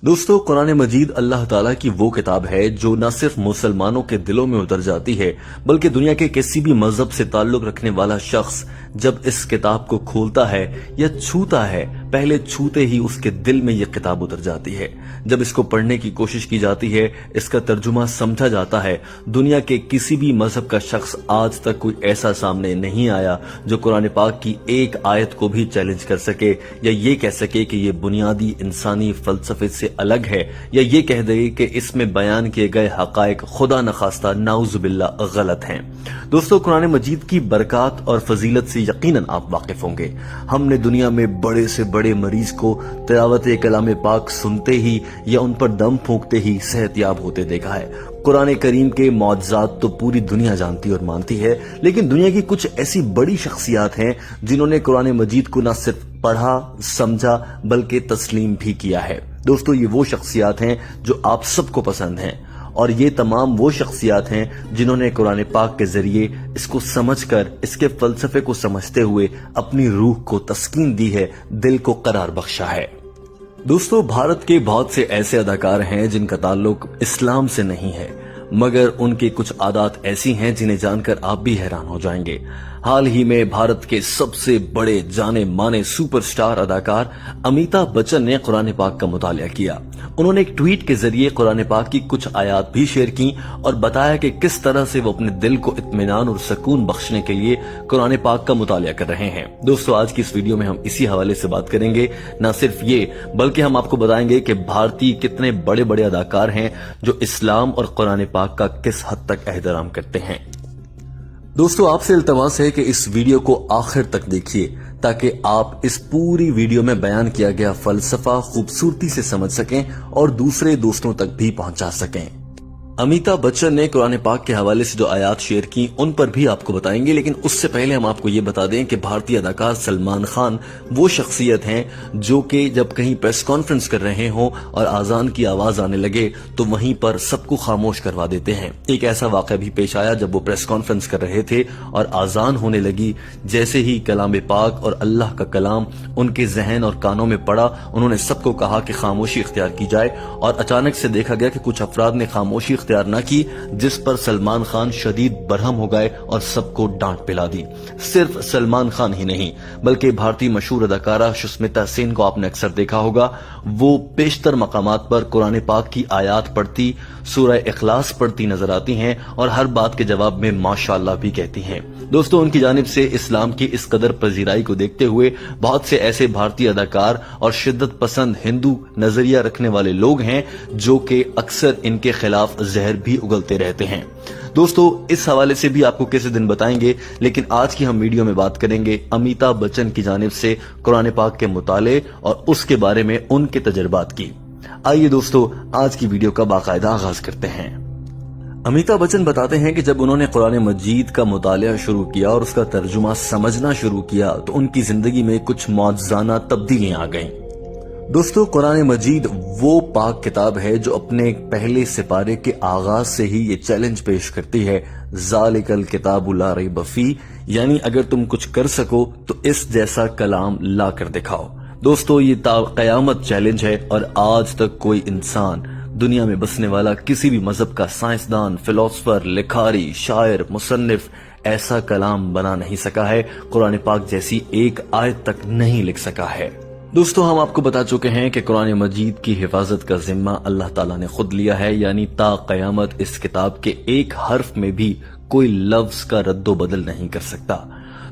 دوستو قرآن مجید اللہ تعالیٰ کی وہ کتاب ہے جو نہ صرف مسلمانوں کے دلوں میں اتر جاتی ہے بلکہ دنیا کے کسی بھی مذہب سے تعلق رکھنے والا شخص جب اس کتاب کو کھولتا ہے یا چھوتا ہے پہلے چھوتے ہی اس کے دل میں یہ کتاب اتر جاتی ہے۔ جب اس کو پڑھنے کی کوشش کی جاتی ہے، اس کا ترجمہ سمجھا جاتا ہے، دنیا کے کسی بھی مذہب کا شخص آج تک کوئی ایسا سامنے نہیں آیا جو قرآن پاک کی ایک آیت کو بھی چیلنج کر سکے یا یہ کہہ سکے کہ یہ بنیادی انسانی فلسفے سے الگ ہے، یا یہ کہہ دے کہ اس میں بیان کیے گئے حقائق خدا نخواستہ نعوذ باللہ غلط ہیں۔ دوستو قرآن مجید کی برکات اور فضیلت سے یقیناً آپ واقف ہوں گے۔ ہم نے دنیا میں بڑے سے بڑے مریض کو تلاوت کلام پاک سنتے ہی یا ان پر دم پھونکتے ہی صحت یاب ہوتے دیکھا ہے۔ قرآن کریم کے معجزات تو پوری دنیا جانتی اور مانتی ہے، لیکن دنیا کی کچھ ایسی بڑی شخصیات ہیں جنہوں نے قرآن مجید کو نہ صرف پڑھا سمجھا بلکہ تسلیم بھی کیا ہے۔ دوستو یہ وہ شخصیات ہیں جو آپ سب کو پسند ہیں، اور یہ تمام وہ شخصیات ہیں جنہوں نے قرآن پاک کے ذریعے اس کو سمجھ کر اس کے فلسفے کو سمجھتے ہوئے اپنی روح کو تسکین دی ہے، دل کو قرار بخشا ہے۔ دوستو بھارت کے بہت سے ایسے اداکار ہیں جن کا تعلق اسلام سے نہیں ہے، مگر ان کی کچھ عادات ایسی ہیں جنہیں جان کر آپ بھی حیران ہو جائیں گے۔ حال ہی میں بھارت کے سب سے بڑے جانے مانے سپر سٹار اداکار امیتابھ بچن نے قرآن پاک کا مطالعہ کیا۔ انہوں نے ایک ٹویٹ کے ذریعے قرآن پاک کی کچھ آیات بھی شیئر کی اور بتایا کہ کس طرح سے وہ اپنے دل کو اطمینان اور سکون بخشنے کے لیے قرآن پاک کا مطالعہ کر رہے ہیں۔ دوستو آج کی اس ویڈیو میں ہم اسی حوالے سے بات کریں گے، نہ صرف یہ بلکہ ہم آپ کو بتائیں گے کہ بھارتی کتنے بڑے بڑے اداکار ہیں جو اسلام اور قرآن پاک کا کس حد تک احترام کرتے ہیں۔ دوستو آپ سے التماس ہے کہ اس ویڈیو کو آخر تک دیکھیے تاکہ آپ اس پوری ویڈیو میں بیان کیا گیا فلسفہ خوبصورتی سے سمجھ سکیں اور دوسرے دوستوں تک بھی پہنچا سکیں۔ امیتابھ بچن نے قرآن پاک کے حوالے سے جو آیات شیئر کی ان پر بھی آپ کو بتائیں گے، لیکن اس سے پہلے ہم آپ کو یہ بتا دیں کہ بھارتی اداکار سلمان خان وہ شخصیت ہیں جو کہ جب کہیں پریس کانفرنس کر رہے ہوں اور اذان کی آواز آنے لگے تو وہیں پر سب کو خاموش کروا دیتے ہیں۔ ایک ایسا واقعہ بھی پیش آیا جب وہ پریس کانفرنس کر رہے تھے اور اذان ہونے لگی، جیسے ہی کلام پاک اور اللہ کا کلام ان کے ذہن اور کانوں میں پڑا، انہوں نے سب کو کہا کہ خاموشی اختیار کی جائے، اور اچانک سے دیکھا گیا کہ کچھ افراد نے خاموشی اختیار نہ کی، جس پر سلمان خان شدید برہم ہو گئے اور سب کو ڈانٹ پلا دی۔ صرف سلمان خان ہی نہیں بلکہ بھارتی مشہور اداکارہ سشمتا سین کو آپ نے اکثر دیکھا ہوگا، وہ بیشتر مقامات پر قرآن پاک کی آیات پڑھتی، سورہ اخلاص پڑھتی نظر آتی ہیں اور ہر بات کے جواب میں ماشاءاللہ بھی کہتی ہیں۔ دوستو ان کی جانب سے اسلام کی اس قدر پذیرائی کو دیکھتے ہوئے بہت سے ایسے بھارتی اداکار اور شدت پسند ہندو نظریہ رکھنے والے لوگ ہیں جو کہ اکثر ان کے خلاف زہر بھی اگلتے رہتے ہیں۔ دوستو اس حوالے سے بھی آپ کو کسی دن بتائیں گے، لیکن آج کی ہم ویڈیو میں بات کریں گے امیتابھ بچن کی جانب سے قرآن پاک کے مطالعے اور اس کے بارے میں ان کے تجربات کی۔ آئیے دوستو آج کی ویڈیو کا باقاعدہ آغاز کرتے ہیں۔ امیتابھ بچن بتاتے ہیں کہ جب انہوں نے قرآن مجید کا مطالعہ شروع کیا اور اس کا ترجمہ سمجھنا شروع کیا تو ان کی زندگی میں کچھ معجزانہ تبدیلیاں آ گئیں۔ دوستو قرآن مجید وہ پاک کتاب ہے جو اپنے پہلے سپارے کے آغاز سے ہی یہ چیلنج پیش کرتی ہے، ذالک الکتاب لا ریب فیہ، یعنی اگر تم کچھ کر سکو تو اس جیسا کلام لا کر دکھاؤ۔ دوستو یہ تا قیامت چیلنج ہے، اور آج تک کوئی انسان دنیا میں بسنے والا کسی بھی مذہب کا سائنسدان، فلسفر، لکھاری، شاعر، مصنف ایسا کلام بنا نہیں سکا ہے، قرآن پاک جیسی ایک آیت تک نہیں لکھ سکا ہے۔ دوستو ہم آپ کو بتا چکے ہیں کہ قرآن مجید کی حفاظت کا ذمہ اللہ تعالیٰ نے خود لیا ہے، یعنی تا قیامت اس کتاب کے ایک حرف میں بھی کوئی لفظ کا رد و بدل نہیں کر سکتا۔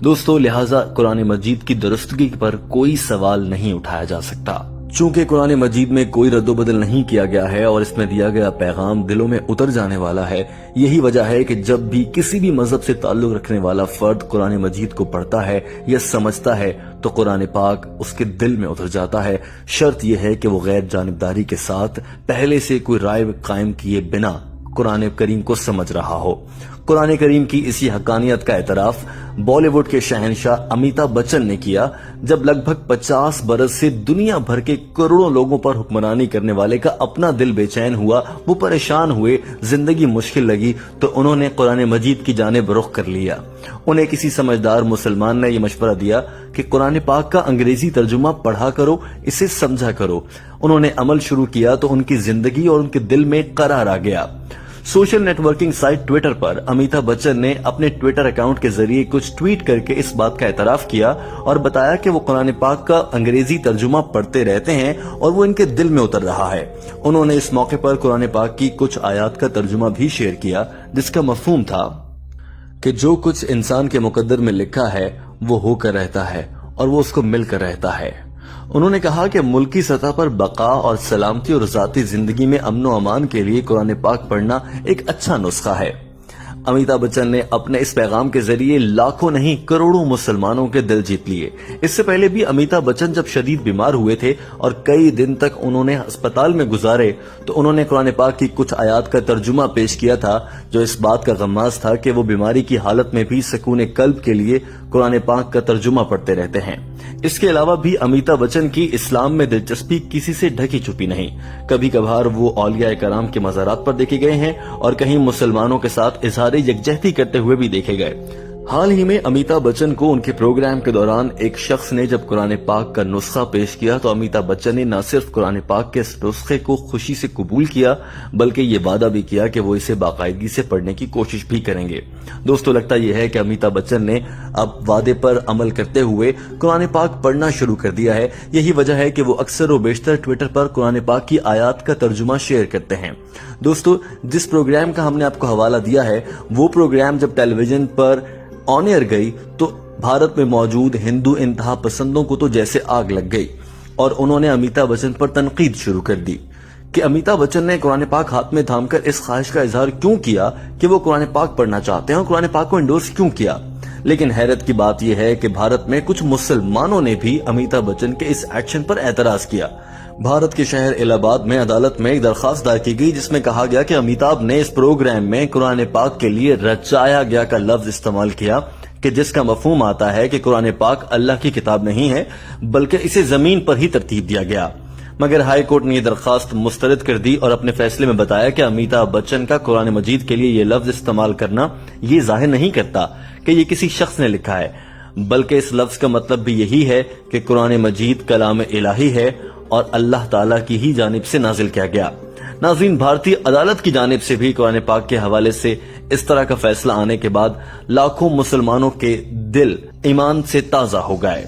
دوستو لہٰذا قرآن مجید کی درستگی پر کوئی سوال نہیں اٹھایا جا سکتا۔ چونکہ قرآن مجید میں کوئی رد و بدل نہیں کیا گیا ہے اور اس میں دیا گیا پیغام دلوں میں اتر جانے والا ہے، یہی وجہ ہے کہ جب بھی کسی بھی مذہب سے تعلق رکھنے والا فرد قرآن مجید کو پڑھتا ہے یا سمجھتا ہے تو قرآن پاک اس کے دل میں اتر جاتا ہے۔ شرط یہ ہے کہ وہ غیر جانبداری کے ساتھ پہلے سے کوئی رائے قائم کیے بنا قرآن کریم کو سمجھ رہا ہو۔ قرآن کریم کی اسی حقانیت کا اعتراف بالی ووڈ کے شہنشاہ امیتابھ بچن نے کیا جب لگ بھگ 50 برس سے دنیا بھر کے کروڑوں لوگوں پر حکمرانی کرنے والے کا اپنا دل بے چین ہوا، وہ پریشان ہوئے، زندگی مشکل لگی تو انہوں نے قرآن مجید کی جانب رخ کر لیا۔ انہیں کسی سمجھدار مسلمان نے یہ مشورہ دیا کہ قرآن پاک کا انگریزی ترجمہ پڑھا کرو، اسے سمجھا کرو۔ انہوں نے عمل شروع کیا تو ان کی زندگی اور ان کے دل میں قرار آ گیا۔ Social network site Twitter پر امیتابھ بچن نے اپنے ٹویٹر اکاؤنٹ کے ذریعے کچھ ٹویٹ کر کے اس بات کا اعتراف کیا اور بتایا کہ وہ قرآن پاک کا انگریزی ترجمہ پڑھتے رہتے ہیں اور وہ ان کے دل میں اتر رہا ہے۔ انہوں نے اس موقع پر قرآن پاک کی کچھ آیات کا ترجمہ بھی شیئر کیا، جس کا مفہوم تھا کہ جو کچھ انسان کے مقدر میں لکھا ہے وہ ہو کر رہتا ہے اور وہ اس کو مل کر رہتا ہے۔ انہوں نے کہا کہ ملکی سطح پر بقا اور سلامتی اور ذاتی زندگی میں امن و امان کے لیے قرآن پاک پڑھنا ایک اچھا نسخہ ہے۔ امیتابھ بچن نے اپنے اس پیغام کے ذریعے لاکھوں نہیں کروڑوں مسلمانوں کے دل جیت لیے۔ اس سے پہلے بھی امیتابھ بچن جب شدید بیمار ہوئے تھے اور کئی دن تک انہوں نے ہسپتال میں گزارے تو انہوں نے قرآن پاک کی کچھ آیات کا ترجمہ پیش کیا تھا، جو اس بات کا غماز تھا کہ وہ بیماری کی حالت میں بھی سکون قلب کے لیے قرآن پاک کا ترجمہ پڑھتے رہتے ہیں۔ اس کے علاوہ بھی امیتابھ بچن کی اسلام میں دلچسپی کسی سے ڈھکی چھپی نہیں۔ کبھی کبھار وہ اولیاء کرام کے مزارات پر دیکھے گئے ہیں اور کہیں مسلمانوں کے ساتھ اظہار یکجہتی کرتے ہوئے بھی دیکھے گئے۔ حال ہی میں امیتابھ بچن کو ان کے پروگرام کے دوران ایک شخص نے جب قرآن پاک کا نسخہ پیش کیا تو امیتابھ بچن نے نہ صرف قرآن پاک کے اس نسخے کو خوشی سے قبول کیا بلکہ یہ وعدہ بھی کیا کہ وہ اسے باقاعدگی سے پڑھنے کی کوشش بھی کریں گے۔ دوستو، لگتا یہ ہے کہ امیتابھ بچن نے اب وعدے پر عمل کرتے ہوئے قرآن پاک پڑھنا شروع کر دیا ہے۔ یہی وجہ ہے کہ وہ اکثر و بیشتر ٹویٹر پر قرآن پاک کی آیات کا ترجمہ شیئر کرتے ہیں۔ دوستو، جس پروگرام کا ہم نے آپ کو حوالہ دیا ہے وہ پروگرام جب ٹیلی ویژن پر آن ایئر گئی تو بھارت میں موجود ہندو انتہا پسندوں کو تو جیسے آگ لگ گئی اور انہوں نے امیتابھ بچن پر تنقید شروع کر دی کہ امیتابھ بچن نے قرآن پاک ہاتھ میں تھام کر اس خواہش کا اظہار کیوں کیا کہ وہ قرآن پاک پڑھنا چاہتے ہیں اور قرآن پاک کو انڈورس کیوں کیا۔ لیکن حیرت کی بات یہ ہے کہ بھارت میں کچھ مسلمانوں نے بھی امیتابھ بچن کے اس ایکشن پر اعتراض کیا۔ بھارت کے شہر الہ آباد میں عدالت میں ایک درخواست دائر کی گئی جس میں کہا گیا کہ امیتابھ نے اس پروگرام میں قرآن پاک کے لیے رچایا گیا کا لفظ استعمال کیا کہ جس کا مفہوم آتا ہے کہ قرآن پاک اللہ کی کتاب نہیں ہے بلکہ اسے زمین پر ہی ترتیب دیا گیا۔ مگر ہائی کورٹ نے یہ درخواست مسترد کر دی اور اپنے فیصلے میں بتایا کہ امیتابھ بچن کا قرآن مجید کے لیے یہ لفظ استعمال کرنا یہ ظاہر نہیں کرتا کہ یہ کسی شخص نے لکھا ہے، بلکہ اس لفظ کا مطلب بھی یہی ہے کہ قرآن مجید کلام الہی ہے اور اللہ تعالیٰ کی ہی جانب سے نازل کیا گیا۔ ناظرین، بھارتی عدالت کی جانب سے بھی قرآن پاک کے حوالے سے اس طرح کا فیصلہ آنے کے بعد لاکھوں مسلمانوں کے دل ایمان سے تازہ ہو گئے۔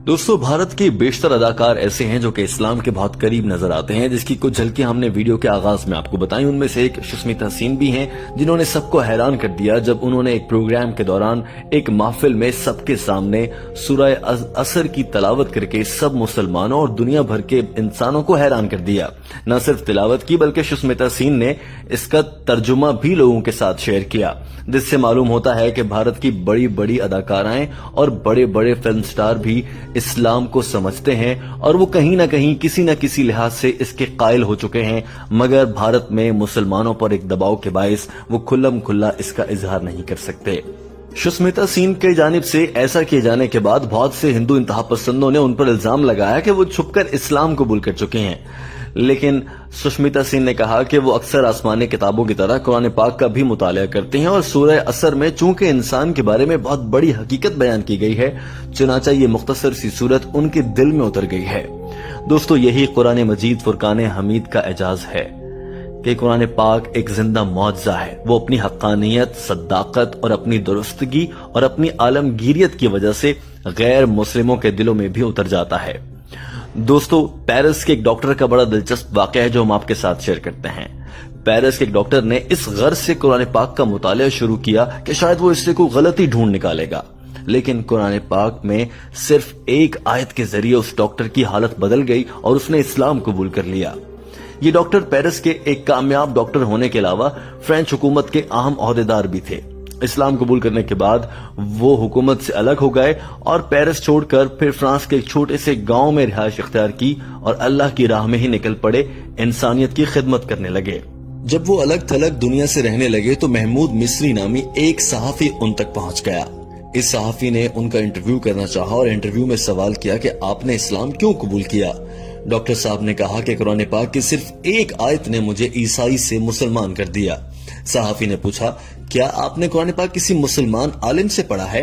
دوستو، بھارت کے بیشتر اداکار ایسے ہیں جو کہ اسلام کے بہت قریب نظر آتے ہیں، جس کی کچھ جھلکیاں ہم نے ویڈیو کے آغاز میں آپ کو بتائیں۔ ان میں سے ایک شسمیتا سین بھی ہیں جنہوں نے سب کو حیران کر دیا جب انہوں نے ایک پروگرام کے دوران ایک محفل میں سب کے سامنے سورہ عصر کی تلاوت کر کے سب مسلمانوں اور دنیا بھر کے انسانوں کو حیران کر دیا۔ نہ صرف تلاوت کی بلکہ شسمیتا سین نے اس کا ترجمہ بھی لوگوں کے ساتھ شیئر کیا، جس سے معلوم ہوتا ہے کہ بھارت کی بڑی بڑی اداکارائیں اور بڑے بڑے فلم سٹار بھی اسلام کو سمجھتے ہیں اور وہ کہیں نہ کہیں کسی نہ کسی لحاظ سے اس کے قائل ہو چکے ہیں، مگر بھارت میں مسلمانوں پر ایک دباؤ کے باعث وہ کھلم کھلا اس کا اظہار نہیں کر سکتے۔ شسمیتا سین کی جانب سے ایسا کیے جانے کے بعد بہت سے ہندو انتہا پسندوں نے ان پر الزام لگایا کہ وہ چھپ کر اسلام قبول کر چکے ہیں، لیکن سشمیتا سین نے کہا کہ وہ اکثر آسمانی کتابوں کی طرح قرآن پاک کا بھی مطالعہ کرتے ہیں اور سورہ عصر میں چونکہ انسان کے بارے میں بہت بڑی حقیقت بیان کی گئی ہے، چنانچہ یہ مختصر سی صورت ان کے دل میں اتر گئی ہے۔ دوستو، یہی قرآن مجید فرقان حمید کا اعجاز ہے کہ قرآن پاک ایک زندہ معجزہ ہے۔ وہ اپنی حقانیت، صداقت اور اپنی درستگی اور اپنی عالمگیریت کی وجہ سے غیر مسلموں کے دلوں میں بھی اتر جاتا ہے۔ دوستو، پیرس کے ایک ڈاکٹر کا بڑا دلچسپ واقعہ ہے جو ہم آپ کے ساتھ شیئر کرتے ہیں۔ پیرس کے ایک ڈاکٹر نے اس غرض سے قرآن پاک کا مطالعہ شروع کیا کہ شاید وہ اس سے کوئی غلطی ڈھونڈ نکالے گا، لیکن قرآن پاک میں صرف ایک آیت کے ذریعے اس ڈاکٹر کی حالت بدل گئی اور اس نے اسلام قبول کر لیا۔ یہ ڈاکٹر پیرس کے ایک کامیاب ڈاکٹر ہونے کے علاوہ فرینچ حکومت کے اہم عہدیدار بھی تھے۔ اسلام قبول کرنے کے بعد وہ حکومت سے الگ ہو گئے اور پیرس چھوڑ کر پھر فرانس کے ایک چھوٹے سے گاؤں میں رہائش اختیار کی اور اللہ کی راہ میں ہی نکل پڑے، انسانیت کی خدمت کرنے لگے۔ جب وہ الگ تھلگ دنیا سے رہنے لگے تو محمود مصری نامی ایک صحافی ان تک پہنچ گیا۔ اس صحافی نے ان کا انٹرویو کرنا چاہا اور انٹرویو میں سوال کیا کہ آپ نے اسلام کیوں قبول کیا؟ ڈاکٹر صاحب نے کہا کہ قرآن پاک کی صرف ایک آیت نے مجھے عیسائی سے مسلمان کر دیا۔ صحافی نے پوچھا، کیا آپ نے قرآن پاک کسی مسلمان عالم سے پڑھا ہے؟